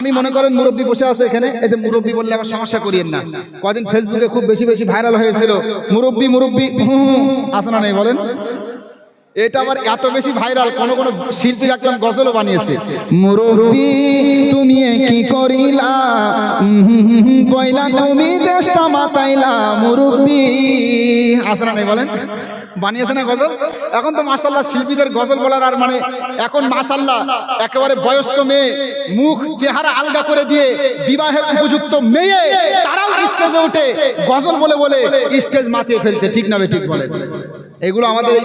আমি মনে করেন মুরব্বী বসে আছে এখানে, এই যে মুরব্বী বললে আবার সমস্যা করিয়েন না। কদিন ফেসবুকে খুব বেশি বেশি ভাইরাল হয়েছিল মুরব্বী মুরব্বী আছে না নেই বলেন? এটা আবার এত বেশি ভাইরাল, কোন কোন শিল্পী একদম গজলও বানিয়েছে, মুরব্বী তুমি কি করিলা বইলা তুমি দেশটা মাতাইলা মুরব্বী, আছে না নেই বলেন? বানিয়েছে না গজল? এখন তো মাশাআল্লাহ শিল্পীদের গজল বলার আর মানে এখন মাশাআল্লাহ একেবারে বয়স্ক মেয়ে, মুখ চেহারা আলগা করে দিয়ে বিবাহের উপযুক্ত মেয়ে তারাও স্টেজে উঠে গজল বলে বলে স্টেজ মাতিয়ে ফেলছে, ঠিক না ঠিক বলেন? এগুলো আমাদের এই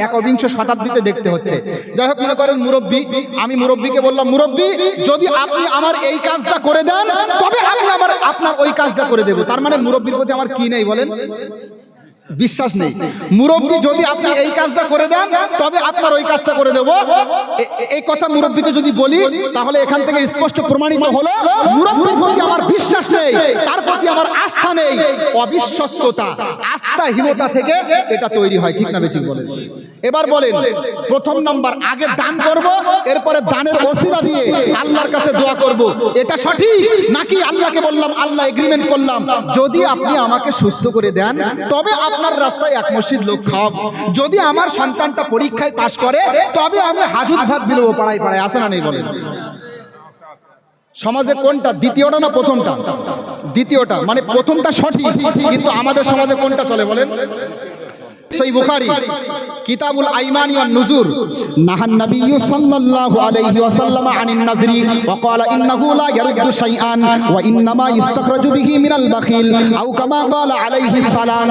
একবিংশ শতাব্দীতে দেখতে হচ্ছে। যাই হোক, মনে করেন মুরব্বী, আমি মুরব্বীকে বললাম মুরব্বী যদি আপনি আমার এই কাজটা করে দেন তবে আমি আপনার ওই কাজটা করে দেব। তার মানে মুরব্বীর প্রতি আমার কি নেই বলেন? বিশ্বাস নেই। মুরব্বী যদি আপনি এই কাজটা করে দেন তবে আপনার ওই কাজটা করে দেব, এই কথা মুরব্বীকে যদি বলি তাহলে এখান থেকে স্পষ্ট প্রমাণিত হলো মুরব্বীর প্রতি আমার বিশ্বাস নেই, তার প্রতি আমার আস্থা নেই। অবিশ্বস্ততা, আস্থাহীনতা থেকে এটা তৈরি হয়, ঠিক না ঠিক বলেন? এবার বলেন, প্রথম নাম্বার আগে দান করব, এরপরে দানের ওসিলা দিয়ে আল্লাহর কাছে দোয়া করব, এটা সঠিক নাকি? আল্লাহকে বললাম, আল্লাহ এগ্রিমেন্ট করলাম যদি আপনি আমাকে সুস্থ করে দেন তবে আপনার রাস্তায় এক মসজিদ লোক খাওয়াবো, যদি আমার সন্তানটা পরীক্ষায় পাশ করে তবে আমি হাজুত ভাত বিলবো পাড়ায় পাড়ায়, আসে না নেই বলেন? সমাজে কোনটা, দ্বিতীয়টা না প্রথমটা? দ্বিতীয়টা, মানে প্রথমটা সঠিক, কিন্তু আমাদের সমাজে কোনটা চলে বলেন? সহিহ বুখারী কিতাবুল আইমানি ওয়ান নুজুর নাহান নবী সাল্লাল্লাহু আলাইহি ওয়াসাল্লাম আনিন নাজরি ওয়া ক্বালা ইন্নাহু লা ইয়ারুদ্দু শাইআন ওয়া ইন্নামা ইস্তাখরাজু বিহি মিনাল বাখিল আও কামা ক্বালা আলাইহিস সালাম।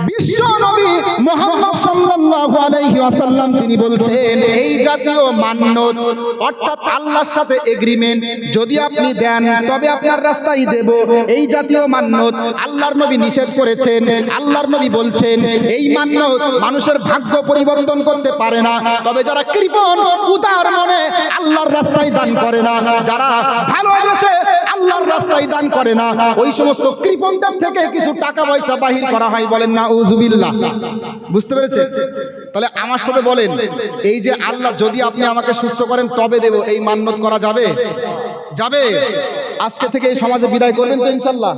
বিশ্ব নবী মুহাম্মদ সাল্লাল্লাহু আলাইহি ওয়াসাল্লাম তিনি বলছেন, এই জাতীয় মান্যত অর্থাৎ আল্লাহর সাথে এগ্রিমেন্ট যদি আপনি দেন তবে আপনার রাস্তায় দেব, এই জাতীয় মান্যত আল্লাহর নবী নিষেধ করেছেন। আল্লাহর নবী বলছেন এই মান্যত মানুষের ভাগ্য পরিবর্তন করতে পারে না, তবে যারা কৃপণ উদার মনে আল্লাহর রাস্তায় দান করে না, যারা ভালোবেসে আল্লাহর রাস্তায় দান করে না, ওই সমস্ত কৃপণদের থেকে কিছু টাকা পয়সা বাহির করা হয়, বলেন না উযুবিল্লাহ। বুঝতে পেরেছেন? তাহলে আমার সাথে বলেন, এই যে আল্লাহ যদি আপনি আমাকে সুস্থ করেন তবে দেব, এই মান্যত করা যাবে? যাবে? আজকে থেকে এই সমাজে বিদায় করবেন তো ইনশাআল্লাহ?